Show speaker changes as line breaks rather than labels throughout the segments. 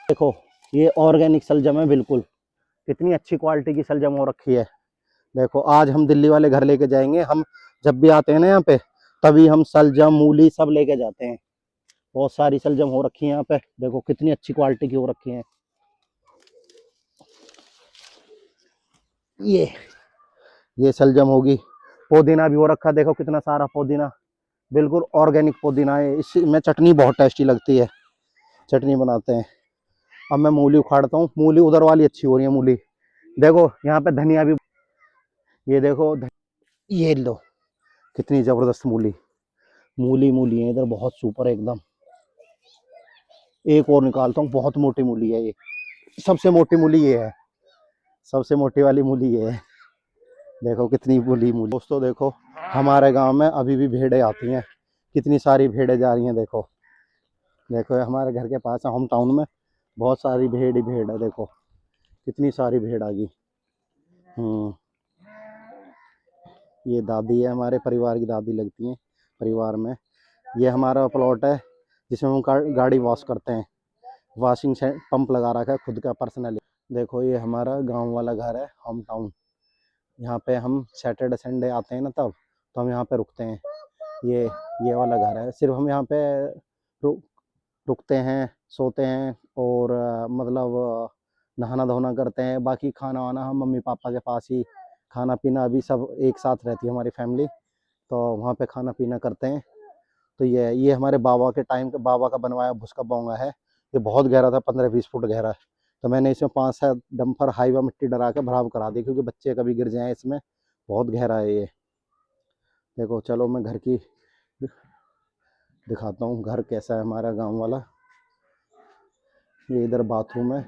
देखो ये ऑर्गेनिक सलजम है बिल्कुल, कितनी अच्छी क्वालिटी की सलजम हो रखी है। देखो आज हम दिल्ली वाले घर लेके जाएंगे, हम जब भी आते हैं ना यहाँ पे तभी हम सलजम मूली सब लेके जाते हैं। बहुत सारी सलजम हो रखी है यहाँ पे, देखो कितनी अच्छी क्वालिटी की हो रखी है। ये सलजम होगी। पुदीना भी हो रखा, देखो कितना सारा पुदीना, बिल्कुल ऑर्गेनिक पुदीना है। इसमें चटनी बहुत टेस्टी लगती है, चटनी बनाते हैं। अब मैं मूली उखाड़ता हूँ, मूली उधर वाली अच्छी हो रही है मूली। देखो यहाँ पे धनिया भी, ये देखो ये लो कितनी जबरदस्त मूली, मूली मूली है इधर, बहुत सुपर है एकदम। एक और निकालता हूँ, बहुत मोटी मूली है ये, सबसे मोटी मूली ये है, सबसे मोटी वाली मूली ये है। देखो कितनी मूली मूली। दोस्तों देखो हमारे गांव में अभी भी भेड़ें आती हैं, कितनी सारी भेड़ें जा रही हैं। देखो देखो हमारे घर के पास होम टाउन में बहुत सारी भेड़ ही भेड़ है, देखो कितनी सारी भेड़ आ गई। ये दादी है, हमारे परिवार की दादी लगती हैं परिवार में। ये हमारा प्लॉट है जिसमें हम गाड़ी वॉश करते हैं, वॉशिंग से पंप लगा रखा है खुद का पर्सनली। देखो ये हमारा गांव वाला घर है, होम टाउन। यहाँ पे हम सैटरडे संडे आते हैं ना तब, तो हम यहाँ पे रुकते हैं। ये वाला घर है, सिर्फ हम यहाँ पे रुक रुकते हैं, सोते हैं और मतलब नहाना धोना करते हैं। बाकी खाना वाना हम मम्मी पापा के पास ही, खाना पीना अभी सब एक साथ रहती है हमारी फैमिली, तो वहाँ पे खाना पीना करते हैं। तो ये हमारे बाबा के टाइम का, बाबा का बनवाया भुसका बोंगा है। ये बहुत गहरा था, 15-20 फुट गहरा है। तो मैंने इसमें 5-7 डंपर हाईवा मिट्टी डरा के भराव करा दी, क्योंकि बच्चे कभी गिर जाएं इसमें, बहुत गहरा है ये। देखो चलो मैं घर की दिखाता हूँ, घर कैसा है हमारा गांव वाला। ये इधर बाथरूम है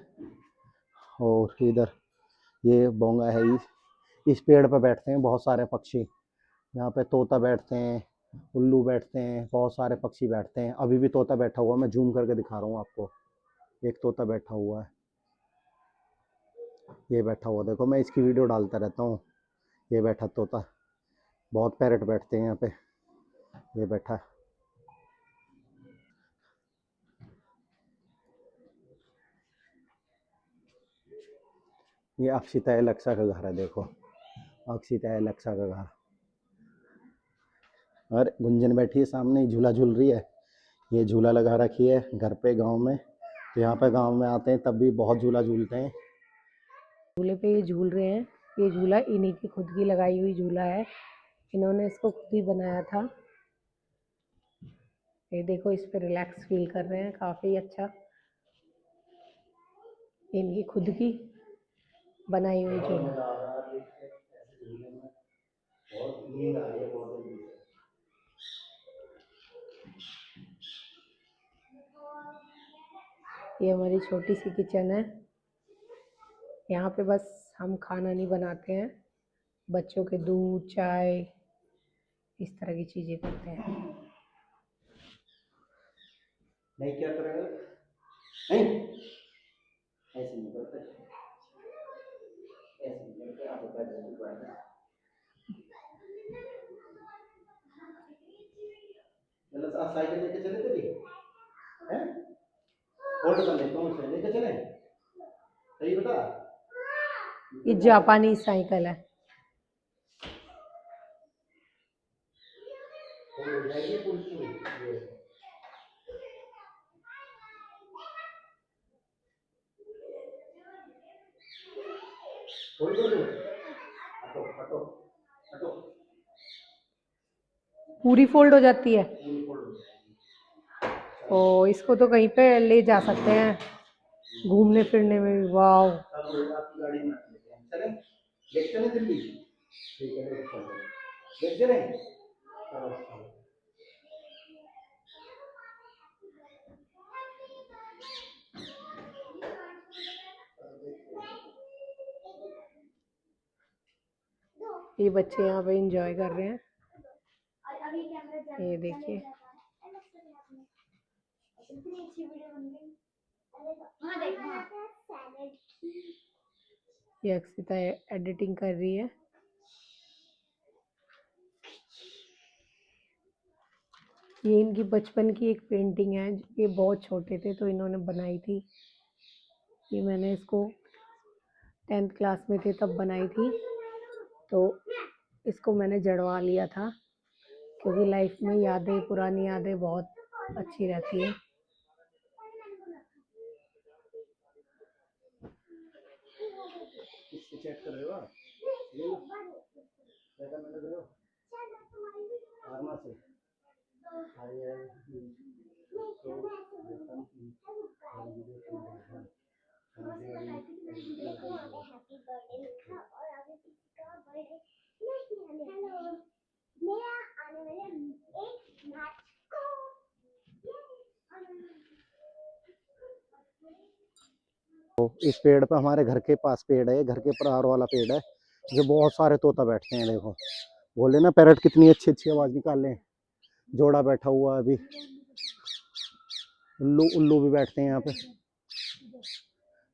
और इधर ये बोंगा है। इस पेड़ पर बैठते हैं बहुत सारे पक्षी, यहाँ पे तोता बैठते हैं, उल्लू बैठते हैं, बहुत सारे पक्षी बैठते हैं। अभी भी तोता बैठा हुआ, मैं जूम करके दिखा रहा हूँ आपको। एक तोता बैठा हुआ है, ये बैठा हुआ देखो, मैं इसकी वीडियो डालता रहता हूँ। ये बैठा तोता, बहुत पैरट बैठते हैं यहाँ पे, ये बैठा। ये अक्षिता एलेक्सा का घर है, देखो अक्षिता एलेक्सा का घर। और गुंजन बैठी है सामने ही, झूला झूल रही है। ये झूला लगा रखी है घर पे गांव में, तो यहाँ पे गांव में आते हैं तब भी बहुत झूला झूलते हैं।
झूले पे ये झूल रहे हैं। ये झूला इन्हीं की खुद की लगाई हुई झूला है, इन्होंने इसको खुद ही बनाया था। ये देखो इस पे रिलैक्स फील कर रहे हैं, काफ़ी अच्छा। इनकी खुद की बनाई हुई झूला। ये हमारी छोटी सी किचन है, यहाँ पे बस हम खाना नहीं बनाते हैं, बच्चों के दूध चाय इस तरह की चीज़ें करते हैं।
नहीं क्या करेगा, नहीं ऐसे नहीं करते, ऐसे नहीं करते, आप पैर मतलब साइकिल लेके चले तेरी हैं, होल्ड कर लेता हूँ उसे, लेके चले सही बता।
ये जापानी साइकिल है।
हो जाएगी पूरी पूरी ये। होल्ड कर दो, हटो हटो हटो,
पूरी फोल्ड हो जाती है।
पूरी फोल्ड हो जाएगी।
ओ इसको तो कहीं पे ले जा सकते हैं घूमने फिरने में भी। वाह,
चलो आपकी गाड़ी में रख लेते हैं, चलें लेके चलें दिल्ली, ठीक है लेके चलो, लेके चलें चलो चलो।
ये बच्चे यहाँ पे एंजॉय कर रहे हैं, ये देखिए। ये अक्षिता एडिटिंग कर रही है। ये इनकी बचपन की एक पेंटिंग है, ये बहुत छोटे थे तो इन्होंने बनाई थी। ये मैंने इसको 10th क्लास में थे तब बनाई थी, तो इसको मैंने जड़वा लिया था, क्योंकि लाइफ में यादें, पुरानी यादें बहुत अच्छी रहती हैं।
चेक कर रहे हो आप? देखा मैंने देखो आराम से तो इस पेड़ पे, हमारे घर के पास पेड़ है, घर के प्रार वाला पेड़ है, जो बहुत सारे तोता बैठते हैं। देखो, बोले ना पैरट कितनी अच्छी अच्छी आवाज निकाल रहे हैं। जोड़ा बैठा हुआ है अभी, उल्लू उल्लू भी बैठते हैं यहाँ पे।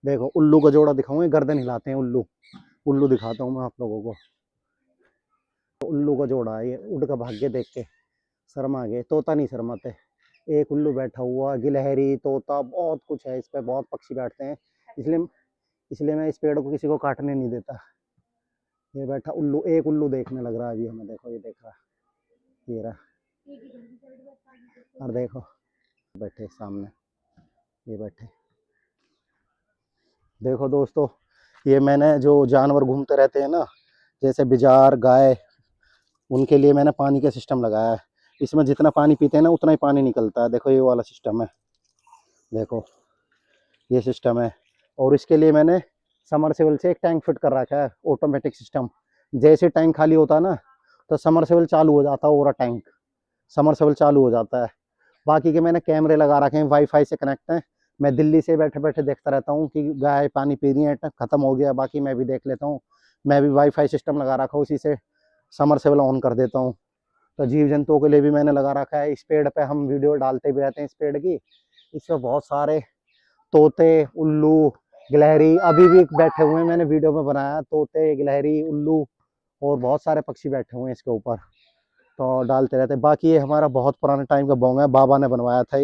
देखो उल्लू का जोड़ा दिखाऊं, गर्दन हिलाते हैं उल्लू। उल्लू दिखाता हूँ मैं आप लोगों को। उल्लू का जोड़ा है ये, उड़ का भाग्य देख के शर्मा गए। तोता नहीं शर्माते। एक उल्लू बैठा हुआ, गिलहरी, तोता, बहुत कुछ है इस पे, बहुत पक्षी बैठते हैं। इसलिए इसलिए मैं इस पेड़ को किसी को काटने नहीं देता। ये बैठा उल्लू, एक उल्लू देखने लग रहा है अभी हमें। देखो ये देख रहा है, ये रहा। और देखो बैठे सामने, ये बैठे। देखो दोस्तों, ये मैंने जो जानवर घूमते रहते हैं ना, जैसे बिजार, गाय, उनके लिए मैंने पानी का सिस्टम लगाया है। इसमें जितना पानी पीते हैं ना, उतना ही पानी निकलता है। देखो ये वाला सिस्टम है, देखो ये सिस्टम है। और इसके लिए मैंने समरसेबल से एक टैंक फिट कर रखा है, ऑटोमेटिक सिस्टम। जैसे टैंक खाली होता है ना, तो समरसेबल चालू हो जाता है, और टैंक समरसेबल चालू हो जाता है। बाकी के मैंने कैमरे लगा रखे हैं, वाईफाई से कनेक्ट हैं। मैं दिल्ली से बैठे बैठे देखता रहता हूँ कि गाय पानी पी रही है, खत्म हो गया, बाकी मैं भी देख लेता हूँ। मैं भी वाईफाई सिस्टम लगा रखा हूँ, उसी से समरसेबल ऑन कर देता हूँ। तो जीव जंतुओं के लिए भी मैंने लगा रखा है। इस पेड़ पे हम वीडियो डालते भी रहते हैं, इस पेड़ की। इस पर बहुत सारे तोते, उल्लू, गिलहरी अभी भी बैठे हुए हैं। मैंने वीडियो में बनाया, तोते, गिलहरी, उल्लू और बहुत सारे पक्षी बैठे हुए हैं इसके ऊपर। तो डालते रहते हैं। बाकी ये हमारा बहुत पुराने टाइम का बोंग है, बाबा ने बनवाया था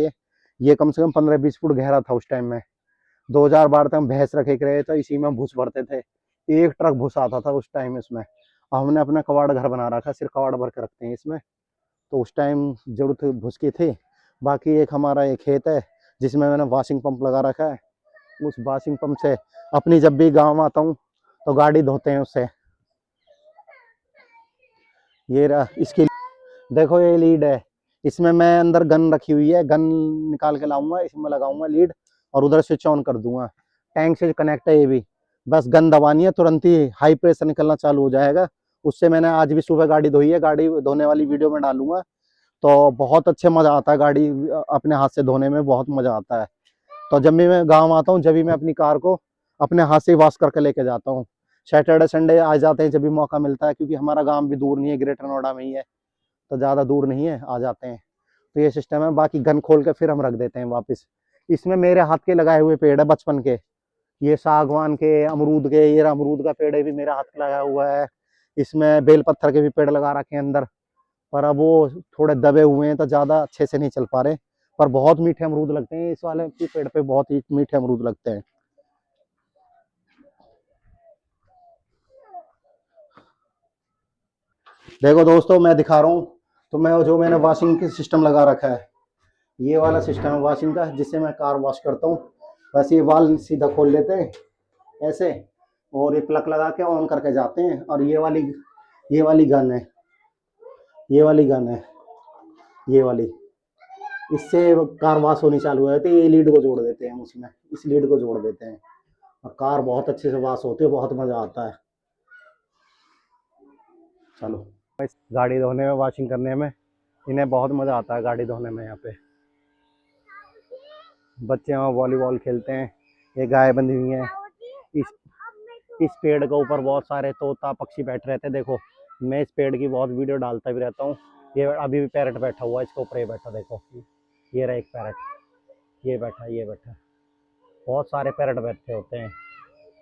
ये कम से कम 15-20 फुट गहरा था उस टाइम में। 2012 तक हम भैंस रखे रहे, तो इसी में भूस भरते थे। एक ट्रक भूस आता था उस टाइम इसमें। अब हमने अपना कबाड़ घर बना रखा है, सिर्फ कबाड़ भर के रखते हैं इसमें। तो उस टाइम जरूरत भूस की थी। बाकी एक हमारा एक खेत है, जिसमें मैंने वॉशिंग पंप लगा रखा है। उस वॉशिंग पंप से अपनी जब भी गाँव आता हूँ तो गाड़ी धोते हैं उससे। ये रहा इसकी, देखो ये लीड है। इसमें मैं अंदर गन रखी हुई है, गन निकाल के लाऊंगा, इसमें लगाऊंगा लीड और उधर स्विच ऑन कर दूंगा। टैंक से कनेक्ट है ये भी। बस गन दबानी है, तुरंत ही हाई प्रेशर निकलना चालू हो जाएगा। उससे मैंने आज भी सुबह गाड़ी धोई है, गाड़ी धोने वाली वीडियो में डालूंगा। तो बहुत अच्छे मजा आता है गाड़ी अपने हाथ से धोने में, बहुत मजा आता है। तो जब भी मैं गाँव आता हूँ, जब भी मैं अपनी कार को अपने हाथ से वॉश करके लेके जाता हूँ। सैटरडे संडे आ जाते हैं जब भी मौका मिलता है, क्योंकि हमारा गाँव भी दूर नहीं है, ग्रेटर नोएडा में ही है, तो ज़्यादा दूर नहीं है, आ जाते हैं। तो ये सिस्टम है। बाकी गन खोल के फिर हम रख देते हैं वापस। इसमें मेरे हाथ के लगाए हुए पेड़ है बचपन के, ये सागवान के, अमरूद के। ये अमरूद का पेड़ है भी मेरे हाथ का लगा हुआ है। इसमें बेल पत्थर के भी पेड़ लगा रखे हैं अंदर, पर अब वो थोड़े दबे हुए हैं तो ज़्यादा अच्छे से नहीं चल पा रहे। पर बहुत मीठे अमरूद लगते हैं इस वाले के पेड़ पे, बहुत ही मीठे अमरूद लगते हैं। देखो दोस्तों, मैं दिखा रहा हूँ। तो मैं जो मैंने वॉशिंग की सिस्टम लगा रखा है, ये वाला सिस्टम है वॉशिंग का, जिससे मैं कार वॉश करता हूँ। बस ये वाल सीधा खोल लेते हैं ऐसे, और ये प्लग लगा के ऑन करके जाते हैं। और ये वाली गन है, ये वाली गन है, ये वाली। इससे कार वॉश होनी चालू हो जाती है। ये लीड को जोड़ देते हैं हम उसमें, इस लीड को जोड़ देते हैं, और कार बहुत अच्छे से वॉश होती है, बहुत मज़ा आता है। चलो, गाड़ी धोने में, वॉशिंग करने में इन्हें बहुत मज़ा आता है, गाड़ी धोने में। यहाँ पे बच्चे वहाँ वॉलीबॉल खेलते हैं। ये गाय बंधी हुई है। इस इस पेड़ के ऊपर बहुत सारे तोता पक्षी बैठ रहते हैं। देखो, मैं इस पेड़ की बहुत वीडियो डालता भी रहता हूँ। ये अभी भी पैरट बैठा हुआ है इसके ऊपर, ये बैठा, देखो ये रहा एक पैरट, ये बैठा, ये बैठा। बहुत सारे पैरट बैठे होते हैं।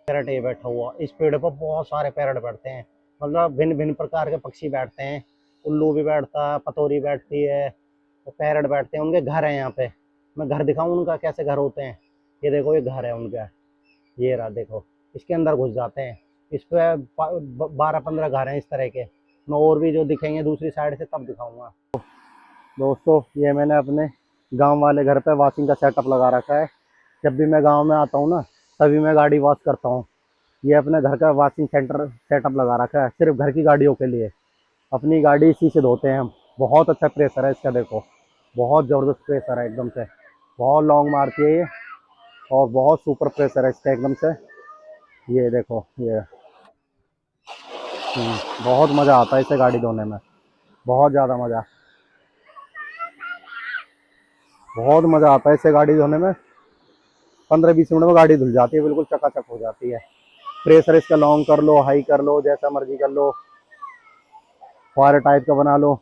पैरट ये बैठा हुआ, इस पेड़ पर बहुत सारे पैरट बैठते हैं। मतलब भिन्न भिन्न प्रकार के पक्षी बैठते हैं। उल्लू भी बैठता है, पतोरी बैठती है, तो पैरट बैठते हैं। उनके घर हैं यहाँ पे, मैं घर दिखाऊं उनका कैसे घर होते हैं। ये देखो, ये घर है उनका, ये रहा देखो, इसके अंदर घुस जाते हैं। इस पे 12-15 घर हैं इस तरह के। मैं और भी जो दिखेंगे दूसरी साइड से तब दिखाऊंगा। दोस्तों ये मैंने अपने गांव वाले घर पे वॉशिंग का सेटअप लगा रखा है। जब भी मैं गांव में आता हूँ ना, तभी मैं गाड़ी वॉश करता हूँ। ये अपने घर का वॉशिंग सेंटर सेटअप लगा रखा है सिर्फ घर की गाड़ियों के लिए। अपनी गाड़ी इसी से धोते हैं हम। बहुत अच्छा प्रेशर है इसका, देखो बहुत ज़बरदस्त प्रेशर है एकदम से। बहुत लॉन्ग मारती है ये, और बहुत सुपर प्रेशर है इसका एकदम से। ये देखो ये बहुत मज़ा आता है इसे गाड़ी धोने में, बहुत ज़्यादा मज़ा, बहुत मज़ा आता है इसे गाड़ी धोने में। 15-20 मिनट में गाड़ी धुल जाती है, बिल्कुल चकाचक हो जाती है। प्रेशर इसका लॉन्ग कर लो, हाई कर लो, जैसा मर्जी कर लो, फुहारे टाइप का बना लो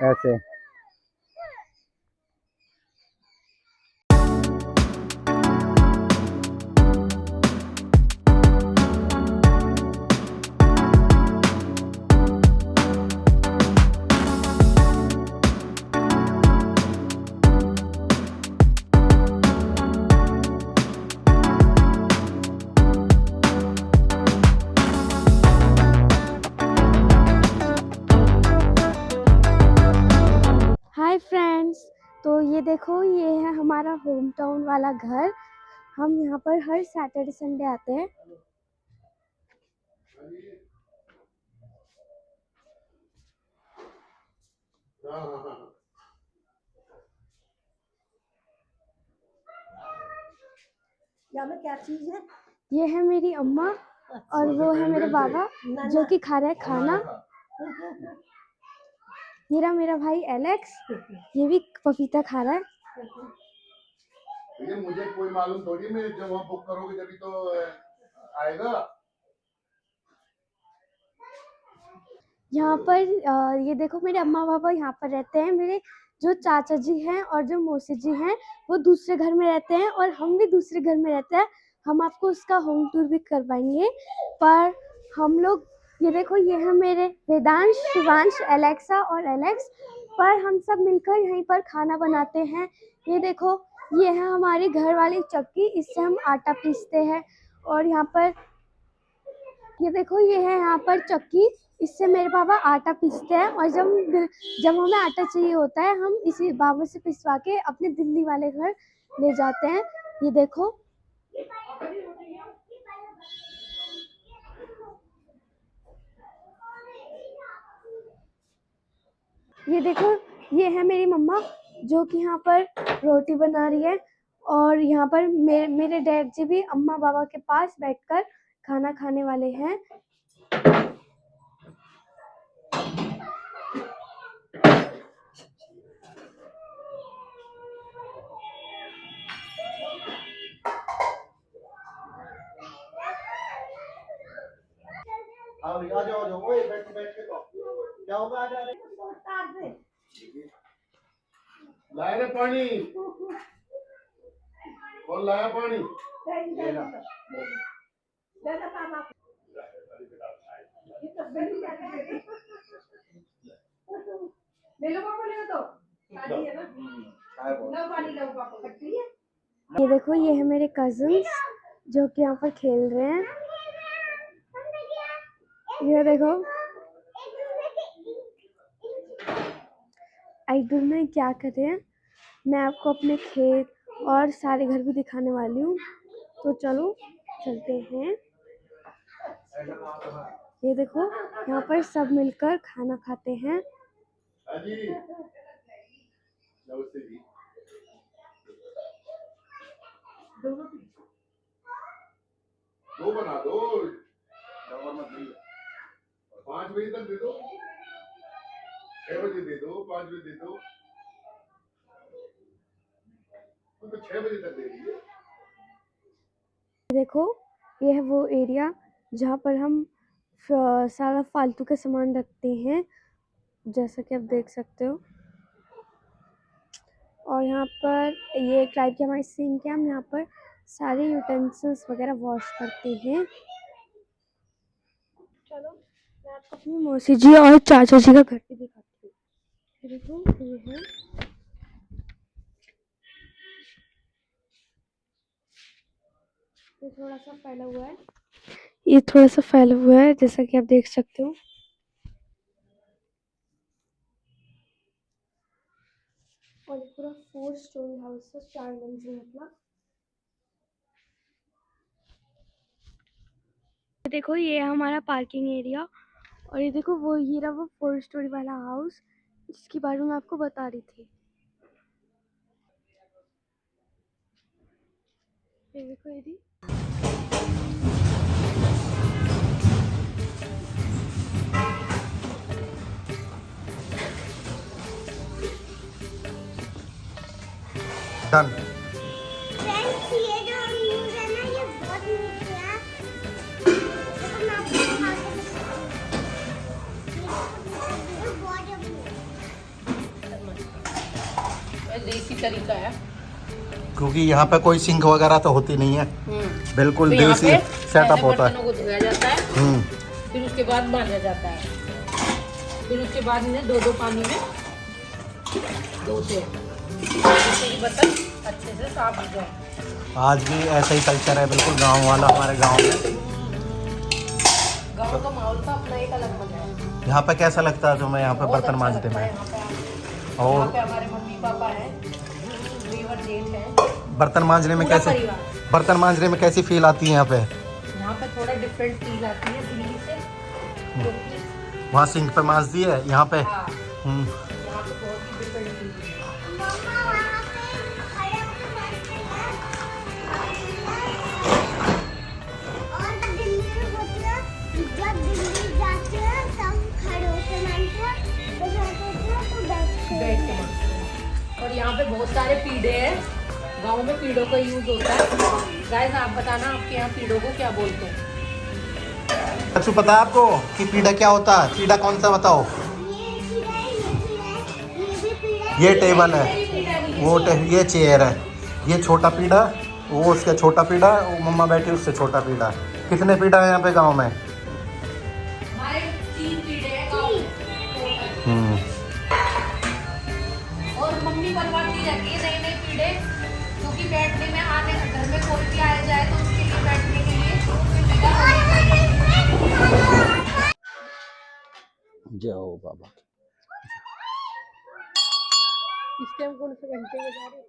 ऐसे।
हाय फ्रेंड्स, तो ये देखो ये है हमारा होम टाउन वाला घर। हम यहाँ पर हर सैटरडे संडे आते हैं।
यहाँ क्या चीज है?
ये है मेरी अम्मा और वो है मेरे बाबा जो कि खा रहे हैं खाना। ये रहा मेरा भाई एलेक्स, ये भी पपीता खा रहा है।
ये मुझे कोई मालूम थोड़ी, मैं जब वहाँ बुक करोगे तभी तो आएगा।
यहाँ पर ये देखो मेरे अम्मा पापा यहाँ पर रहते हैं। मेरे जो चाचा जी हैं और जो मौसी जी हैं वो दूसरे घर में रहते हैं और हम भी दूसरे घर में रहते हैं। हम आपको उसका होम टूर भी करवाएंगे। पर हम लोग ये देखो ये है मेरे वेदांश, शिवांश, एलेक्सा और एलेक्स। पर हम सब मिलकर यहीं पर खाना बनाते हैं। ये देखो ये है हमारी घर वाली चक्की, इससे हम आटा पीसते हैं। और यहाँ पर ये देखो ये है यहाँ पर चक्की, इससे मेरे पापा आटा पीसते हैं। और जब हमें आटा चाहिए होता है हम इसी बाबू से पिसवा के अपने दिल्ली वाले घर ले जाते हैं। ये देखो ये देखो ये है मेरी मम्मा जो कि यहाँ पर रोटी बना रही है। और यहाँ पर मेरे डैड जी भी अम्मा बाबा के पास बैठकर खाना खाने वाले हैं।
आ जाओ आ जाओ, ओए बैठ बैठ के तो क्या होगा, आ जा।
लाए रे पानी, कौन लाया पानी?
ये देखो ये है मेरे कजिन्स जो कि यहाँ पर खेल रहे हैं। ये देखो आई डोंट नो क्या कर रहे हैं। मैं आपको अपने खेत और सारे घर भी दिखाने वाली हूँ, तो चलो चलते हैं। ये देखो यहाँ पर सब मिलकर खाना खाते हैं।
अजी नमस्ते जी। दो बना दो, 5 बजे तक दे दो, 6 बजे दे दो, 5 बजे दे दो, तो 6 बजे तक दे दीजिए।
देखो ये है वो एरिया जहाँ पर हम सारा फालतू का सामान रखते हैं, जैसा कि आप देख सकते हो। और यहाँ पर ये एक टाइप की हमारी सिंक है, हम यहाँ पर सारे यूटेंसिल्स वगैरह वॉश करते हैं। चलो मैं आपको अपनी मौसी जी और चाचा जी का घर भी दिखाती हूँ। देखो ये है ये थोड़ा सा फैला हुआ है, ये थोड़ा सा फैला हुआ है जैसा कि आप देख सकते हो। और ये पूरा 4 स्टोरी हाउस है, 4 मंजिल मतलब। देखो ये है हमारा पार्किंग एरिया, और ये देखो वो ये रहा वो 4 स्टोरी वाला हाउस जिसके बारे में मैं आपको बता रही थी। ये देखो ये
डन।
फ्रेंड्स, ये जो न्यूज़ है ना ये बहुत मीठी है। तो मैं आपको दिखा के ये बहुत
देसी तरीका है।
क्योंकि यहाँ पे कोई सिंक वगैरह तो होती नहीं है, बिल्कुल
तो यहाँ
देसी
पे
सेटअप होता है।
बर्तनों को धोया जाता है, फिर उसके बाद बांधा जाता है, फिर उसके बाद इन्हें 2-2 पानी में धोते हैं जिससे कि बर्तन अच्छे से साफ हो जाए।
आज भी ऐसा ही कल्चर है, बिल्कुल गांव वाला हमारे गांव में।
गाँव का माहौल का अपना एक अलग मजा है।
यहाँ पे कैसा लगता है तुम्हें यहाँ पे
बहुत
बर्तन
अच्छा
मांजते
लगता है
में?
यहाँ पे।
और
यहाँ पे हमारे मम्मी पापा हैं, देवर जेठ हैं,
बर्तन मांजने में
पूरा
कैसे,
परिवार।
बर्तन मांजने में कैसी फील आती है यहाँ पे?
यहाँ पे थोड़ा डिफरेंट फील आती है दिल्ली से, क्योंकि
वहाँ सिंक पे मांजती है, यहाँ पे
हाँ,
हम्म,
यहाँ पे बहुत ही डिफरेंट फील है।
मम्मा वहाँ पे खड़े होकर बैठते हैं और दिल्ली में होते हैं, जब दिल्ली जाते हैं तब खड़े होकर बैठते हैं, तो बैठते हैं तो बैठते
बैठ के मांगते हैं। और यहाँ पे बहुत सारे पीढ़े हैं, गाँव में पीढ़ों का यूज होता है। गाइस आप बताना आपके यहाँ पीढ़ों को क्या बोलते हैं?
अच्छा पता है आपको कि पीढ़ा क्या होता है? पीढ़ा कौन सा बताओ?
ये पीढ़ा है, ये पीढ़ा है, ये भी पीढ़ा है।
ये टेबल है, ये चेयर है, ये छोटा पीढ़ा, वो उसका छोटा पीढ़ा, वो मम्मा बैठी उससे छोटा पीढ़ा। कितने पीढ़ा है यहाँ पे गांव में?
हमारे 3 पीढ़े हैं गाँव में।
हम्म,
और मम्मी बनवाती रहती है नए नए पीढ़े, क्योंकि बैठने में आने घर में कोई भी आया जाए तो उसके लिए बैठने के लिए पीढ़ा होना चाहिए।
जाओ बाबा।
इस टाइम कौन से घंटे बजा रहे?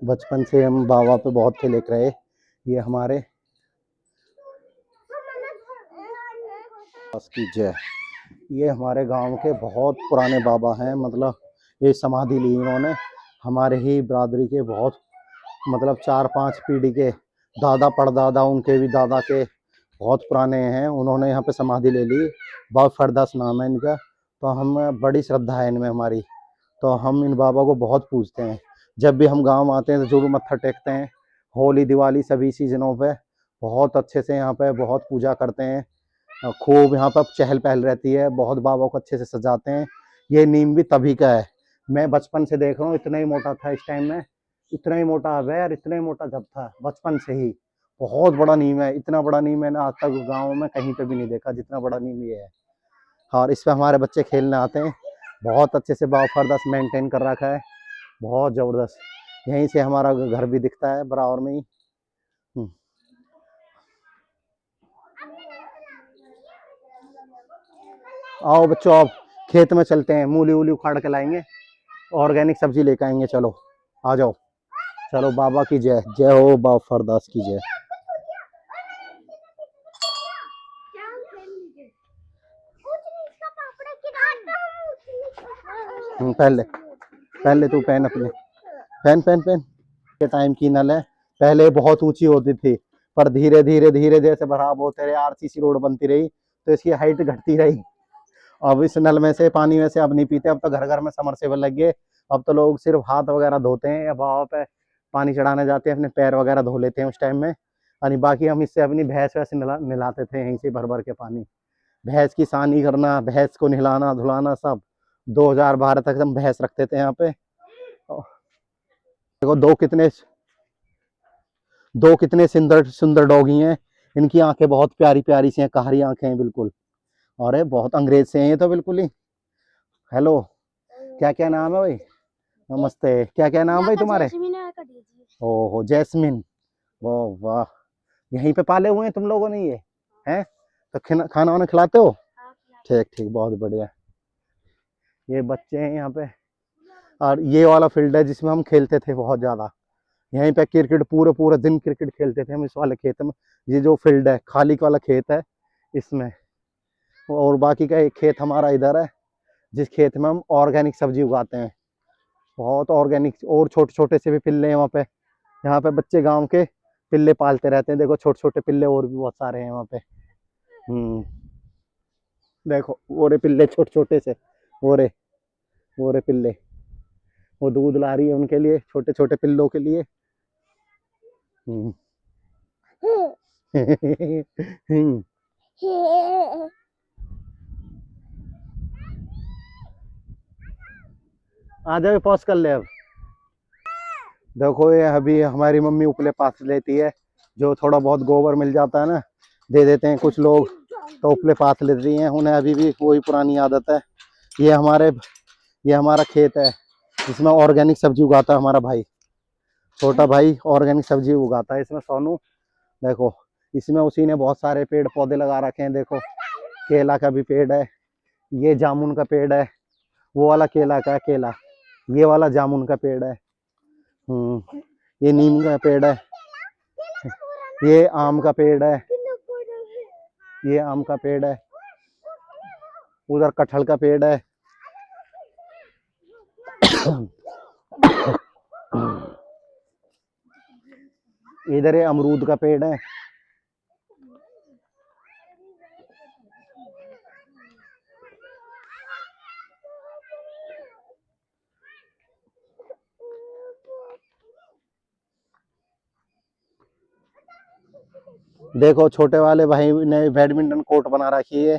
बचपन से हम बाबा पे बहुत थे लेकर रहे। ये हमारे बस की जय। ये हमारे गांव के बहुत पुराने बाबा हैं, मतलब ये समाधि ली इन्होंने। हमारे ही बिरादरी के बहुत, मतलब 4-5 पीढ़ी के दादा परदादा, उनके भी दादा के बहुत पुराने हैं, उन्होंने यहाँ पे समाधि ले ली। बाबा फरदास नाम है इनका। तो हम बड़ी श्रद्धा है इनमें हमारी, तो हम इन बाबा को बहुत पूजते हैं। जब भी हम गांव आते हैं तो जरूर मत्था टेकते हैं। होली दिवाली सभी सीजनों पे बहुत अच्छे से यहाँ पे बहुत पूजा करते हैं। खूब यहाँ पर चहल पहल रहती है, बहुत बाबा को अच्छे से सजाते हैं। ये नीम भी तभी का है, मैं बचपन से देख रहा हूँ, इतना ही मोटा था इस टाइम में, इतना ही मोटा अब है यार, इतना ही मोटा जब था बचपन से ही। बहुत बड़ा नीम है, इतना बड़ा नीम मैंने आज तक गाँव में कहीं पे भी नहीं देखा जितना बड़ा नीम ये है। और इस पे हमारे बच्चे खेलने आते हैं। बहुत अच्छे से बाबा फरदास मेंटेन कर रखा है, बहुत ज़बरदस्त। यहीं से हमारा घर भी दिखता है बराबर में ही। आओ बच्चों, अब खेत में चलते हैं, मूली वूली उखाड़ के लाएंगे, ऑर्गेनिक सब्जी लेकर आएंगे। चलो आ जाओ, चलो बाबा की जय। जय हो बाबा फरदास की जय। पहले पहले तू पहन अपने, पहन पहन पहन। के टाइम की नल है, पहले बहुत ऊंची होती थी, पर धीरे धीरे धीरे जैसे बराबर होते रहे, आरसीसी रोड बनती रही तो इसकी हाइट घटती रही। अब इस नल में से पानी में से अब नहीं पीते, अब तो घर घर में समरसेबल लग गए। अब तो लोग सिर्फ हाथ वगैरह धोते हैं या बहाव पे पानी चढ़ाने जाते हैं, अपने पैर वगैरह धो लेते हैं उस टाइम में। और बाकी हम इससे अपनी भैंस वैसे नहलाते थे यहीं से भर भर के पानी। भैंस की सानी करना, भैंस को नहलाना धुलाना सब। 2012 तक हम भैंस रखते थे यहाँ पे। देखो दो कितने सुंदर सुंदर डॉगी हैं। इनकी आंखें बहुत प्यारी प्यारी सी हैं, कहारी आंखें हैं बिल्कुल। और ये बहुत अंग्रेज से हैं ये तो बिल्कुल ही। हेलो, क्या क्या नाम है भाई? नमस्ते, क्या क्या नाम भाई तुम्हारे? ओहो जैस्मिन, वाह वाह। यहीं पे पाले हुए हैं तुम लोगों ने ये? हैं तो खाना वाना खिलाते हो? ठीक ठीक, बहुत बढ़िया। ये बच्चे हैं यहाँ पे। और ये वाला फील्ड है जिसमें हम खेलते थे बहुत ज्यादा। यहीं पे क्रिकेट पूरे पूरे दिन क्रिकेट खेलते थे हम इस वाले खेत में। ये जो फील्ड है खाली वाला खेत है इसमें। और बाकी का एक खेत हमारा इधर है जिस खेत में हम ऑर्गेनिक सब्जी उगाते हैं। बहुत ऑर्गेनिक। और छोटे छोटे से भी पिल्ले हैं वहाँ पे। यहाँ पे बच्चे गांव के पिल्ले पालते रहते हैं। देखो छोटे छोटे पिल्ले और भी बहुत सारे हैं वहाँ पे। देखो वो रे पिल्ले छोटे छोटे से, वो रे पिल्ले। वो दूध ला रही है उनके लिए, छोटे छोटे पिल्लों के लिए। आ जाओ, पॉज कर ले अब। देखो ये अभी हमारी मम्मी उपले पास लेती है। जो थोड़ा बहुत गोबर मिल जाता है ना, दे देते हैं कुछ लोग, तो उपले पास लेती हैं। उन्हें अभी भी वही पुरानी आदत है। ये हमारा खेत है जिसमें ऑर्गेनिक सब्जी उगाता है हमारा भाई, छोटा भाई ऑर्गेनिक सब्जी उगाता है इसमें, सोनू। देखो इसमें उसी ने बहुत सारे पेड़ पौधे लगा रखे हैं। देखो केला का भी पेड़ है, ये जामुन का पेड़ है, वो वाला केला का केला, ये वाला जामुन का पेड़ है। ये नीम का पेड़ है, ये आम का पेड़ है, ये आम का पेड़ है, उधर कटहल का पेड़ है। इधर ये अमरूद का पेड़ है। देखो छोटे वाले भाई ने बैडमिंटन कोर्ट बना रखी है,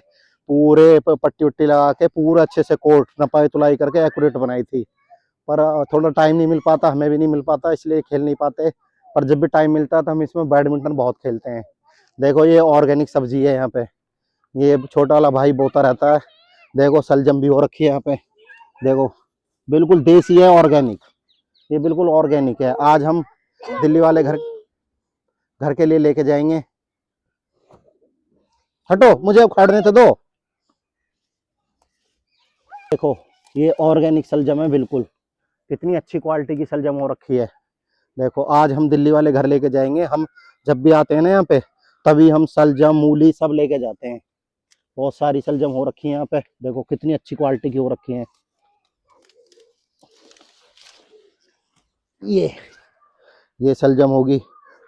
पूरे पट्टी उट्टी लगा के पूरा अच्छे से कोर्ट नपाई तुलाई करके एक्यूरेट बनाई थी। पर थोड़ा टाइम नहीं मिल पाता, हमें भी नहीं मिल पाता, इसलिए खेल नहीं पाते। पर जब भी टाइम मिलता है तो हम इसमें बैडमिंटन बहुत खेलते हैं। देखो ये ऑर्गेनिक सब्जी है यहाँ पे, ये छोटा वाला भाई बोता रहता है। देखो सलजम भी हो रखी है यहाँ पे। देखो बिल्कुल देसी है, ऑर्गेनिक। ये बिल्कुल ऑर्गेनिक है। आज हम दिल्ली वाले घर घर के लिए लेके जाएंगे। हटो, मुझे उखाड़ने तो दो। देखो ये ऑर्गेनिक सलजम है बिल्कुल, कितनी अच्छी क्वालिटी की सलजम हो रखी है। देखो आज हम दिल्ली वाले घर लेके जाएंगे। हम जब भी आते हैं ना यहाँ पे, तभी हम सलजम मूली सब लेके जाते हैं। बहुत सारी सलजम हो रखी है यहाँ पे। देखो कितनी अच्छी क्वालिटी की हो रखी है। ये सलजम होगी।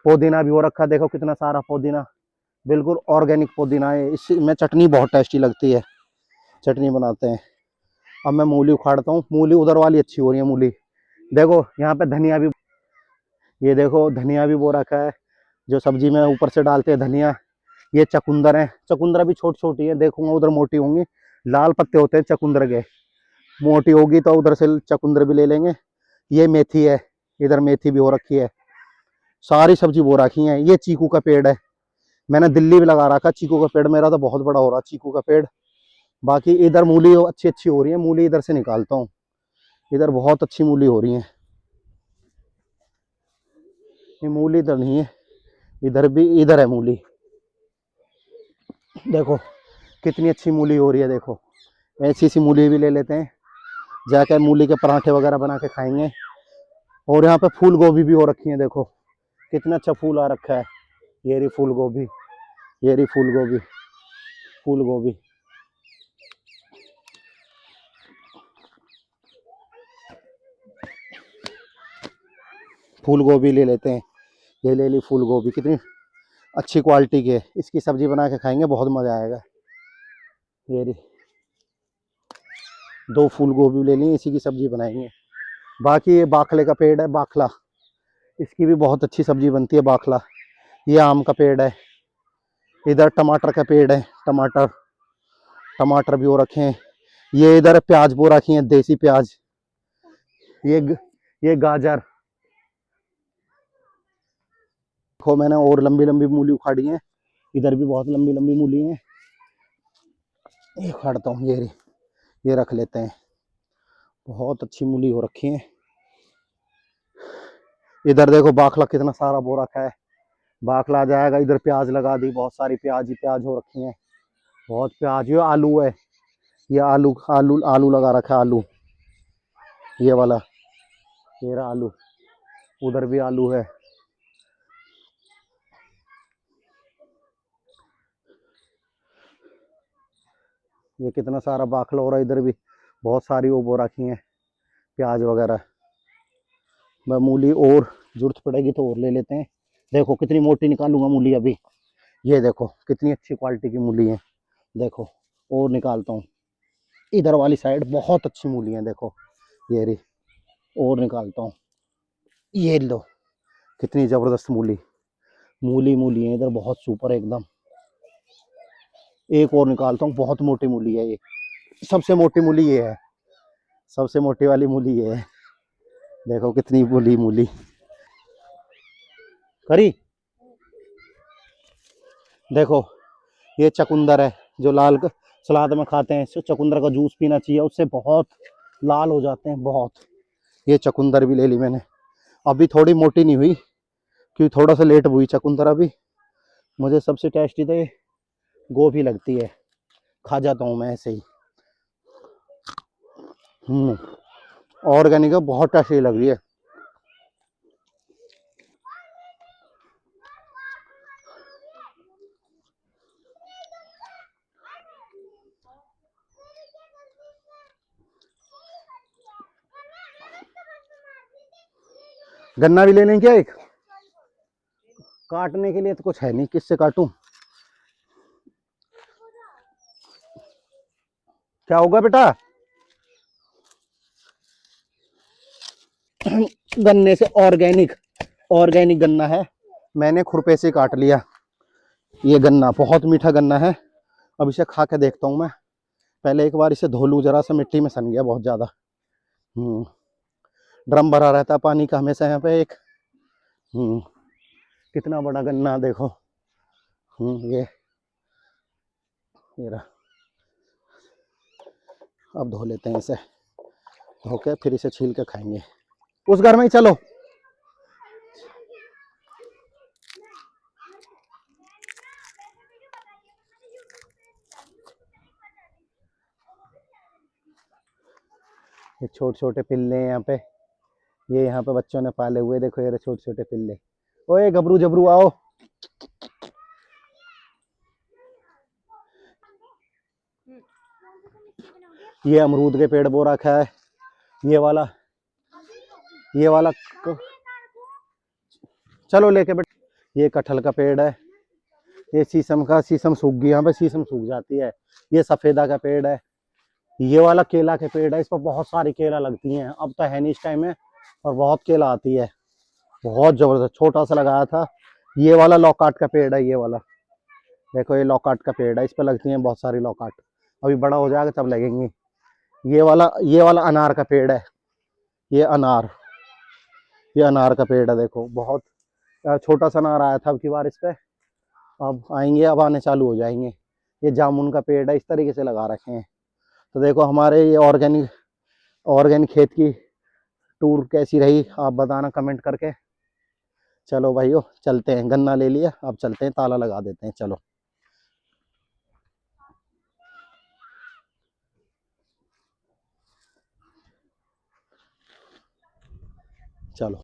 पुदीना भी हो रखा, देखो कितना सारा पुदीना, बिल्कुल ऑर्गेनिक पुदीना है। इसमें चटनी बहुत टेस्टी लगती है, चटनी बनाते हैं। अब मैं मूली उखाड़ता हूँ। मूली उधर वाली अच्छी हो रही है मूली। देखो यहाँ पे धनिया भी, ये देखो धनिया भी बो रखा है, जो सब्जी में ऊपर से डालते हैं धनिया। ये चकुंदर है, चकुंदर भी छोटी छोटी है, देखूंगा उधर मोटी होंगी। लाल पत्ते होते हैं चकुंदर के, मोटी होगी तो उधर से चकुंदर भी ले लेंगे। ये मेथी है, इधर मेथी भी हो रखी है। सारी सब्जी बो रखी है। ये चीकू का पेड़ है, मैंने दिल्ली भी लगा रखा चीकू का पेड़, मेरा तो बहुत बड़ा हो रहा चीकू का पेड़। बाकी इधर मूली अच्छी अच्छी हो रही है, मूली इधर से निकालता हूँ। इधर बहुत अच्छी मूली हो रही है। ये मूली इधर नहीं है, इधर है मूली। देखो कितनी अच्छी मूली हो रही है। देखो ऐसी सी मूली भी ले लेते हैं, जाकर मूली के पराठे वगैरह बना के खाएंगे। और यहाँ पे फूल गोभी भी हो रखी है। देखो कितना अच्छा फूल आ रखा है। ये रही फूल गोभी, ये रही फूल गोभी, फूल गोभी। फूल गोभी ले लेते हैं। ये ले ली फूल गोभी, कितनी अच्छी क्वालिटी की है। इसकी सब्जी बना के खाएंगे, बहुत मज़ा आएगा। ये रही 2 फूल गोभी ले ली, इसी की सब्जी बनाएंगे। बाकी ये बाखले का पेड़ है, बाखला, इसकी भी बहुत अच्छी सब्जी बनती है। बाखला ये आम का पेड़ है, इधर टमाटर का पेड़ है, टमाटर टमाटर भी हो रखे हैं। ये इधर प्याज बो रखी है, देसी प्याज। ये गाजर देखो, मैंने और लंबी लंबी मूली उखाड़ी है। इधर भी बहुत लंबी लंबी मूली है। ये उखाड़ता हूँ, ये रख लेते हैं। बहुत अच्छी मूली हो रखी है। इधर देखो बाखला कितना सारा बो रखा है, बाखला आ जाएगा। इधर प्याज लगा दी, बहुत सारी प्याज ही प्याज हो रखी है, बहुत प्याज। ये आलू है, ये आलू आलू आलू लगा रखा है, आलू ये वाला, ये रहा आलू। उधर भी आलू है। ये कितना सारा बाखला हो रहा है। इधर भी बहुत सारी वो बो रखी है, प्याज वगैरह। मैं मूली और जरूरत पड़ेगी तो और ले लेते हैं। देखो कितनी मोटी निकालूंगा मूली अभी। ये देखो कितनी अच्छी क्वालिटी की मूली है। देखो और निकालता हूँ। इधर वाली साइड बहुत अच्छी मूली है, देखो ये रही। और निकालता हूँ, ये लो कितनी जबरदस्त मूली मूली मूली है इधर, बहुत सुपर है एकदम। एक और निकालता हूँ, बहुत मोटी मूली है ये। सबसे मोटी मूली ये है, सबसे मोटी वाली मूली ये है। देखो कितनी मूली मूली करी। देखो ये चकुंदर है, जो लाल सलाद में खाते हैं। चकुंदर का जूस पीना चाहिए, उससे बहुत लाल हो जाते हैं बहुत। ये चकुंदर भी ले ली मैंने। अभी थोड़ी मोटी नहीं हुई क्योंकि थोड़ा सा लेट हुई चकुंदर अभी। मुझे सबसे टेस्टी तो ये गोभी लगती है, खा जाता हूँ मैं ऐसे ही। ऑर्गेनिक है, बहुत टेस्टी लग रही है। गन्ना भी ले लें क्या एक? काटने के लिए तो कुछ है नहीं, किससे काटूं? क्या होगा बेटा? गन्ने से ऑर्गेनिक ऑर्गेनिक गन्ना है, मैंने खुरपे से काट लिया। ये गन्ना बहुत मीठा गन्ना है। अब इसे खा के देखता हूँ मैं। पहले एक बार इसे धो लूँ, जरा सा मिट्टी में सन गया बहुत ज्यादा। ड्रम भरा रहता है पानी का हमेशा यहाँ पे एक। कितना बड़ा गन्ना देखो। ये रहा। अब धो लेते हैं इसे, धो के फिर इसे छील के खाएंगे। उस घर में ही चलो। ये छोटे छोटे पिल्ले हैं यहाँ पे, ये यहाँ पे बच्चों ने पाले हुए। देखो ये छोटे छोटे पिल्ले। ओए गबरू जबरू आओ। ये अमरूद के पेड़ बो रखा है। ये वाला चलो लेके बैठ। ये कटहल का पेड़ है। ये शीशम सूख गई, यहाँ पे शीशम सूख जाती है। ये सफेदा का पेड़ है। ये वाला केला के पेड़ है, इस पर बहुत सारी केला लगती हैं। अब तो है नहीं इस टाइम में, और बहुत केला आती है, बहुत जबरदस्त। छोटा सा लगाया था। ये वाला लौकाट का पेड़ है, ये वाला देखो, ये लौकाट का पेड़ है, इस पर लगती हैं बहुत सारी लौकाट। अभी बड़ा हो जाएगा तब लगेंगी। ये वाला अनार का पेड़ है। ये अनार का पेड़ है, देखो बहुत छोटा सा अनार आया था अब की बार इस पे। अब आएंगे, अब आने चालू हो जाएंगे। ये जामुन का पेड़ है, इस तरीके से लगा रखे हैं। तो देखो हमारे ये ऑर्गेनिक खेत की टूर कैसी रही, आप बताना कमेंट करके। चलो भाइयों चलते हैं, गन्ना ले लिया, अब चलते हैं, ताला लगा देते हैं, चलो।